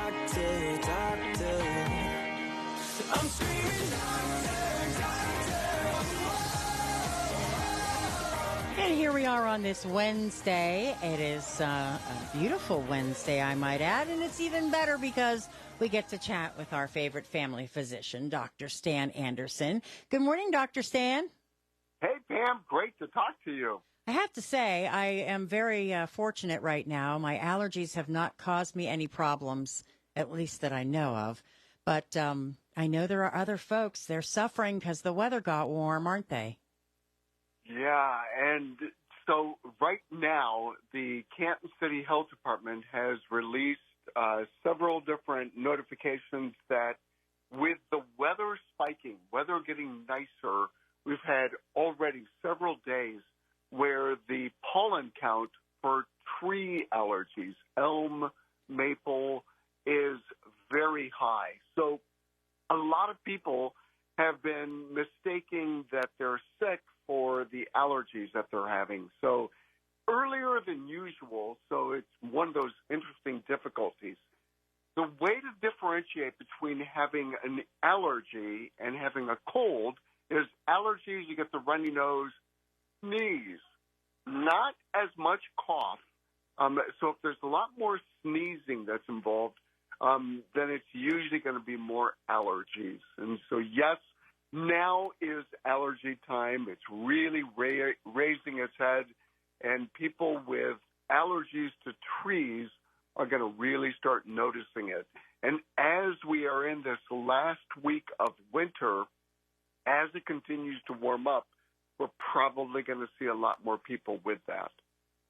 doctor, doctor. I'm screaming doctor, doctor. And here we are on this Wednesday. It is a beautiful Wednesday, I might add, and it's even better because we get to chat with our favorite family physician, Dr. Stan Anderson. Good morning, Dr. Stan. Hey, Pam. Great to talk to you. I have to say, I am very fortunate right now. My allergies have not caused me any problems, at least that I know of. But I know there are other folks. They're suffering because the weather got warm, aren't they? Yeah, and so right now, the Canton City Health Department has released several different notifications that with the weather spiking, weather getting nicer, we've had already several days where the pollen count for tree allergies, elm, maple, is very high. So a lot of people have been mistaking that they're sick for the allergies that they're having. So earlier than usual, so it's one of those interesting difficulties. The way to differentiate between having an allergy and having a cold is allergies, you get the runny nose, sneeze, not as much cough. So if there's a lot more sneezing that's involved, then it's usually going to be more allergies. And so, yes, now is allergy time. It's really raising its head, and people with allergies to trees are going to really start noticing it. And as we are in this last week of winter, as it continues to warm up, we're probably going to see a lot more people with that.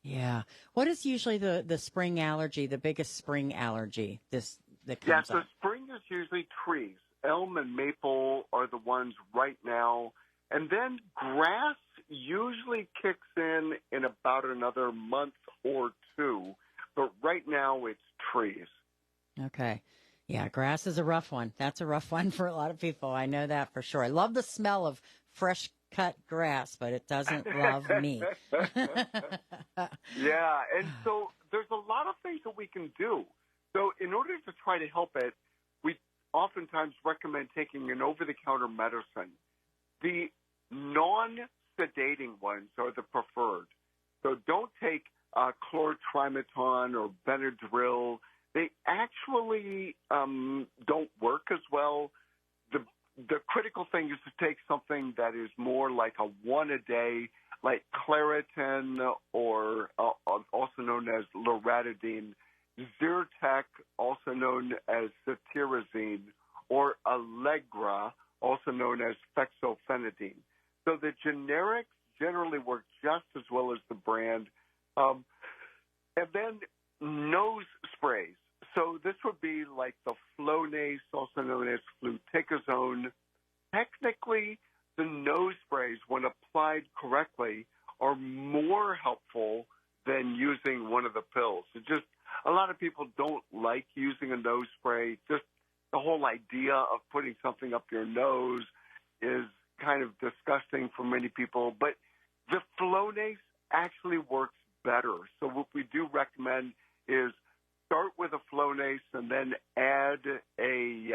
Yeah. What is usually the spring allergy, the biggest spring allergy that comes up? So spring is usually trees. Elm and maple are the ones right now. And then grass usually kicks in about another month or two. But right now it's trees. Okay. Yeah, grass is a rough one. That's a rough one for a lot of people. I know that for sure. I love the smell of fresh cut grass, but it doesn't love me. Yeah, and so there's a lot of things that we can do. So in order to try to help it, we oftentimes recommend taking an over-the-counter medicine. The non-sedating ones are the preferred. So don't take chlortrimeton or Benadryl. They actually don't work as well. The critical thing is to take something that is more like a one-a-day, like Claritin or also known as loratadine, Zyrtec, also known as cetirizine, or Allegra, also known as fexofenadine. So the generics generally work just as well as the brand. And then nose sprays. So this would be like the Flonase, also known as fluticasone. Technically, the nose sprays, when applied correctly, are more helpful than using one of the pills. It just a lot of people don't like using a nose spray. Just the whole idea of putting something up your nose is kind of disgusting for many people. But the Flonase actually works better. So what we do recommend is start with a Flonase and then add a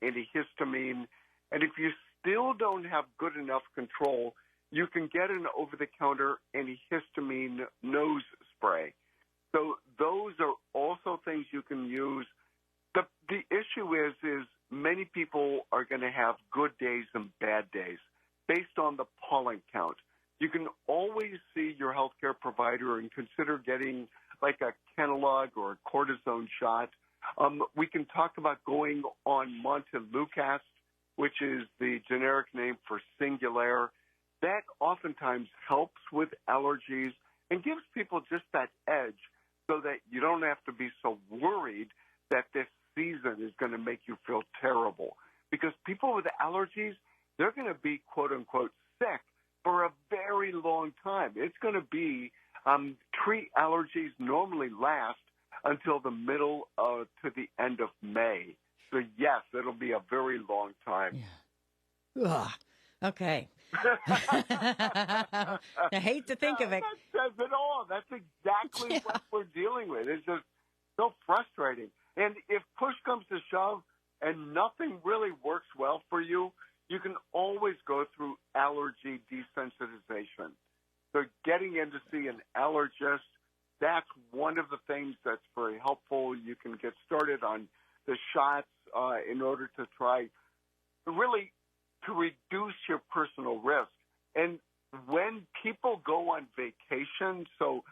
antihistamine. And if you still don't have good enough control, you can get an over-the-counter antihistamine nose spray. So those are also things you can use. The issue is many people are going to have good days and bad days based on the pollen count. You can always see your healthcare provider and consider getting like a Kenalog or a cortisone shot. We can talk about going on Montelukast, which is the generic name for Singulair. That oftentimes helps with allergies and gives people just that edge so that you don't have to be so worried that this season is going to make you feel terrible. Because people with allergies, they're going to be, quote-unquote, sick for a very long time. It's going to be tree allergies normally last until the middle to the end of May. So, yes, it'll be a very long time. Yeah. Ugh. Okay. I hate to think of it. That says it all. That's exactly what we're dealing with. It's just so frustrating. And if push comes to shove and nothing really works well for you, you can always go through allergy desensitization. So getting in to see an allergist, that's one of the things that's very helpful. You can get started on the shots in order to try really to reduce your personal risk. And when people go on vacation, so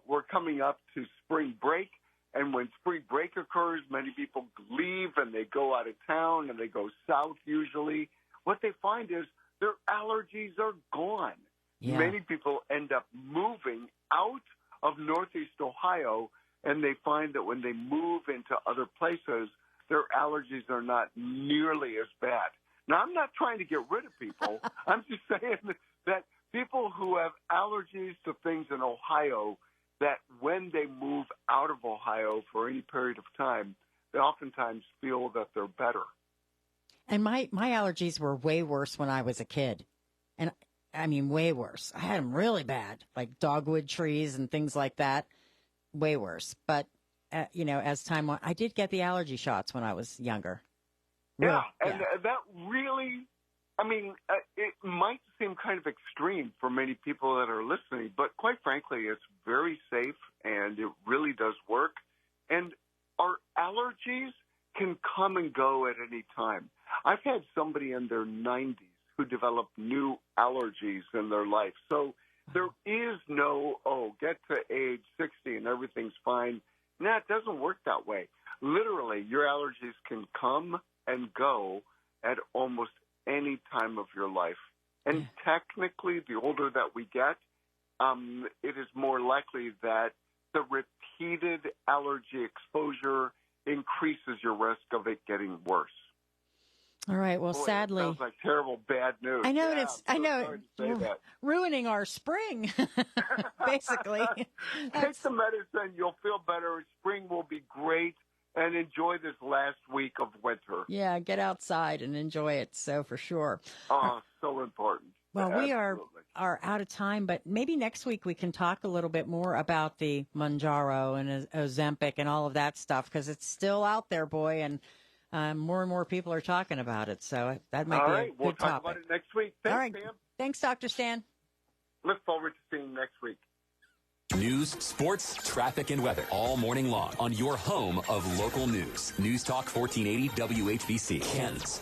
we're coming up to spring break, and when spring break occurs, many people leave and they go out of town and they go south usually. What they find is their allergies are gone. Yeah. Many people end up moving out of Northeast Ohio, and they find that when they move into other places, their allergies are not nearly as bad. Now, I'm not trying to get rid of people. I'm just saying that people who have allergies to things in Ohio, that when they move out of Ohio for any period of time, they oftentimes feel that they're better. And my allergies were way worse when I was a kid. And I mean, way worse. I had them really bad, like dogwood trees and things like that. Way worse. But, as time went, I did get the allergy shots when I was younger. Yeah, and that really, it might seem kind of extreme for many people that are listening, but quite frankly, it's very safe and it really does work. And our allergies can come and go at any time. I've had somebody in their 90s who developed new allergies in their life. So there is no, get to age 60 and everything's fine. No, it doesn't work that way. Literally, your allergies can come and go at almost any time of your life. And technically, the older that we get, it is more likely that the repeated allergy exposure increases your risk of it getting worse. All right. Well, sadly, it sounds like terrible bad news. I know it's ruining our spring, basically. Take the medicine; you'll feel better. Spring will be great, and enjoy this last week of winter. Yeah, get outside and enjoy it. So for sure. Oh, so important. Well, we are out of time, but maybe next week we can talk a little bit more about the Mounjaro and Ozempic and all of that stuff, because it's still out there, boy, and more and more people are talking about it. So that might be a good topic. We'll talk about it next week. Thanks, all right. Pam. Thanks, Dr. Stan. Look forward to seeing you next week. News, sports, traffic, and weather all morning long on your home of local news. News Talk 1480 WHBC, Kansas.